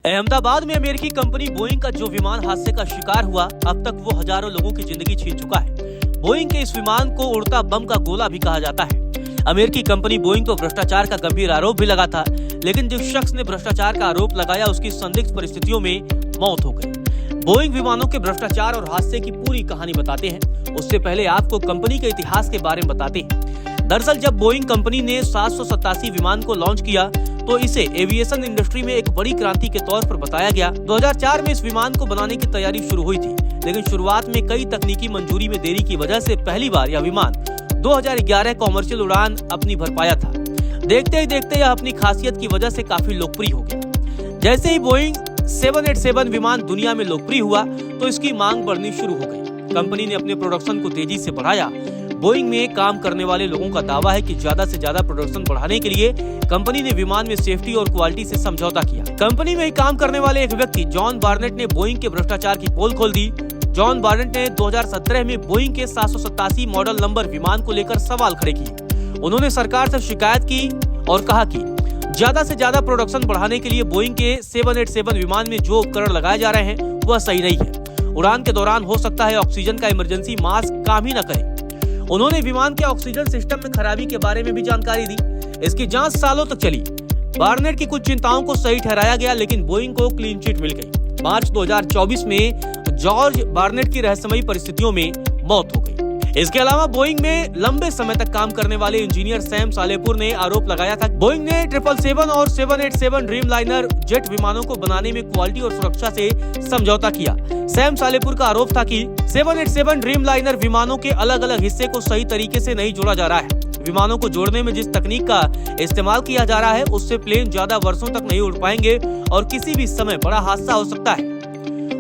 अहमदाबाद में अमेरिकी company Boeing का जो विमान हादसे का शिकार हुआ, अब तक वो हजारों लोगों की जिंदगी छीन चुका है। बोइंग के इस विमान को उड़ता बम का गोला भी कहा जाता है। अमेरिकी कंपनी बोइंग को भ्रष्टाचार का गंभीर आरोप भी लगा था, लेकिन जिस शख्स ने भ्रष्टाचार का आरोप लगाया उसकी संदिग्ध परिस्थितियों में मौत हो गई। बोइंग विमानों के भ्रष्टाचार और हादसे की पूरी कहानी बताते हैं। उससे पहले आपको कंपनी के इतिहास के बारे में बताते हैं। दरअसल जब बोइंग कंपनी ने 787 विमान को लॉन्च किया तो इसे एविएशन इंडस्ट्री में एक बड़ी क्रांति के तौर पर बताया गया। 2004 में इस विमान को बनाने की तैयारी शुरू हुई थी, लेकिन शुरुआत में कई तकनीकी मंजूरी में देरी की वजह से पहली बार यह विमान 2011 कॉमर्शियल उड़ान अपनी भर पाया था। देखते ही देखते यह अपनी खासियत की वजह से काफी लोकप्रिय हो गया। जैसे ही बोइंग 787 विमान दुनिया में लोकप्रिय हुआ तो इसकी मांग बढ़नी शुरू हो गई। कंपनी ने अपने प्रोडक्शन को तेजी से बढ़ाया। बोइंग में काम करने वाले लोगों का दावा है कि ज्यादा से ज्यादा प्रोडक्शन बढ़ाने के लिए कंपनी ने विमान में सेफ्टी और क्वालिटी से समझौता किया। कंपनी में काम करने वाले एक व्यक्ति जॉन बार्नेट ने बोइंग के भ्रष्टाचार की पोल खोल दी। जॉन बार्नेट ने 2017 में बोइंग के 787 मॉडल नंबर विमान को लेकर सवाल खड़े किए। उन्होंने सरकार से शिकायत की और कहा कि ज्यादा से ज्यादा प्रोडक्शन बढ़ाने के लिए बोइंग के 787 विमान में जो उपकरण लगाए जा रहे हैं वह सही नहीं है। उड़ान के दौरान हो सकता है ऑक्सीजन का इमरजेंसी मास्क काम ही न करे। उन्होंने विमान के ऑक्सीजन सिस्टम में खराबी के बारे में भी जानकारी दी। इसकी जांच सालों तक चली। बार्नेट की कुछ चिंताओं को सही ठहराया गया, लेकिन बोइंग को क्लीन चिट मिल गई। मार्च 2024 में जॉर्ज बार्नेट की रहस्यमयी परिस्थितियों में मौत हो गई। इसके अलावा बोइंग में लंबे समय तक काम करने वाले इंजीनियर सैम सालेपुर ने आरोप लगाया था। बोइंग ने 777 और 787 ड्रीमलाइनर जेट विमानों को बनाने में क्वालिटी और सुरक्षा से समझौता किया। सैम सालेपुर का आरोप था कि 787 ड्रीमलाइनर विमानों के अलग अलग हिस्से को सही तरीके से नहीं जोड़ा जा रहा है। विमानों को जोड़ने में जिस तकनीक का इस्तेमाल किया जा रहा है उससे प्लेन ज्यादा वर्षों तक नहीं उड़ पाएंगे और किसी भी समय बड़ा हादसा हो सकता है।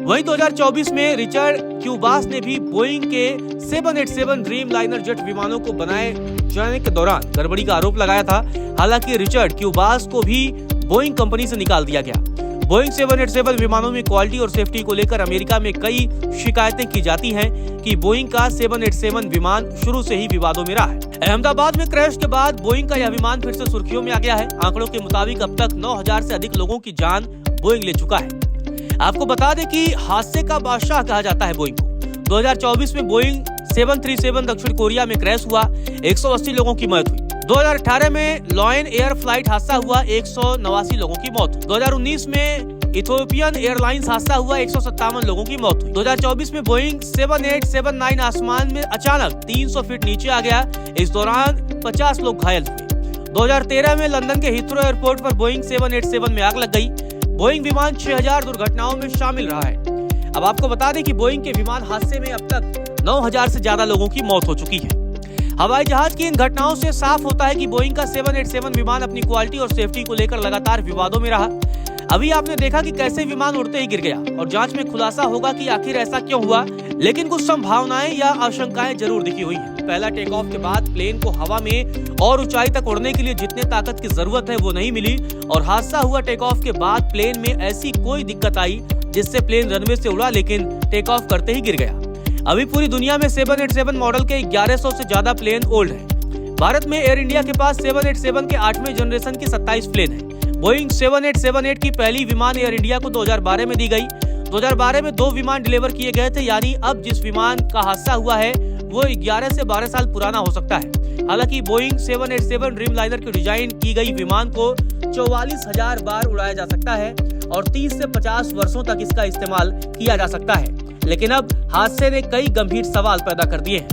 वहीं 2024 में रिचर्ड क्यूबास ने भी बोइंग के 787 ड्रीमलाइनर जेट विमानों को बनाए जाने के दौरान गड़बड़ी का आरोप लगाया था। हालांकि रिचर्ड क्यूबास को भी बोइंग कंपनी से निकाल दिया गया। बोइंग 787 विमानों में क्वालिटी और सेफ्टी को लेकर अमेरिका में कई शिकायतें की जाती हैं कि बोइंग का 787 विमान शुरू से ही विवादों में रहा है। अहमदाबाद में क्रैश के बाद बोइंग का यह विमान फिर से सुर्खियों में आ गया है। आंकड़ों के मुताबिक अब तक 9000 से अधिक लोगों की जान बोइंग ले चुका है। आपको बता दें कि हादसे का बादशाह कहा जाता है बोइंग को। 2024 में बोइंग 737 दक्षिण कोरिया में क्रैश हुआ, 180 लोगों की मौत हुई। 2018 में लॉयन एयर फ्लाइट हादसा हुआ, 189 लोगों की मौत हुई। 2019 में इथियोपियन एयरलाइंस हादसा हुआ, 157 लोगों की मौत हुई। 2024 में बोइंग 7879 आसमान में अचानक 300 फीट नीचे आ गया। इस दौरान 50 लोग घायल हुए। 2013 में लंदन के हीथ्रो एयरपोर्ट पर बोइंग 787 में आग लग गई। बोइंग विमान 6000 दुर्घटनाओं में शामिल रहा है। अब आपको बता दें कि बोइंग के विमान हादसे में अब तक 9000 से ज्यादा लोगों की मौत हो चुकी है। हवाई जहाज की इन घटनाओं से साफ होता है कि बोइंग का 787 विमान अपनी क्वालिटी और सेफ्टी को लेकर लगातार विवादों में रहा। अभी आपने देखा कि कैसे विमान उड़ते ही गिर गया और जांच में खुलासा होगा कि आखिर ऐसा क्यों हुआ, लेकिन कुछ संभावनाएं या आशंकाएं जरूर दिखी हुई हैं। पहला टेक ऑफ के बाद प्लेन को हवा में और ऊंचाई तक उड़ने के लिए जितने ताकत की जरूरत है वो नहीं मिली और हादसा हुआ टेक ऑफ के बाद प्लेन में ऐसी कोई दिक्कत आई जिससे प्लेन रनवे से उड़ा, लेकिन टेक ऑफ करते ही गिर गया। अभी पूरी दुनिया में 787 मॉडल के 1100 से ज्यादा प्लेन ओल्ड है। भारत में एयर इंडिया के पास 787 के 8वें जनरेशन की 27 प्लेन है। बोइंग 7878 की पहली विमान एयर इंडिया को 2012 में दी गई। 2012 में 2 विमान डिलीवर किए गए थे, यानी अब जिस विमान का हादसा हुआ है वो 11 से 12 साल पुराना हो सकता है। हालांकि बोइंग 787 ड्रीमलाइनर की डिजाइन की गई विमान को 44,000 बार उड़ाया जा सकता है और 30 से 50 वर्षों तक इसका इस्तेमाल किया जा सकता है। लेकिन अब हादसे ने कई गंभीर सवाल पैदा कर दिए हैं।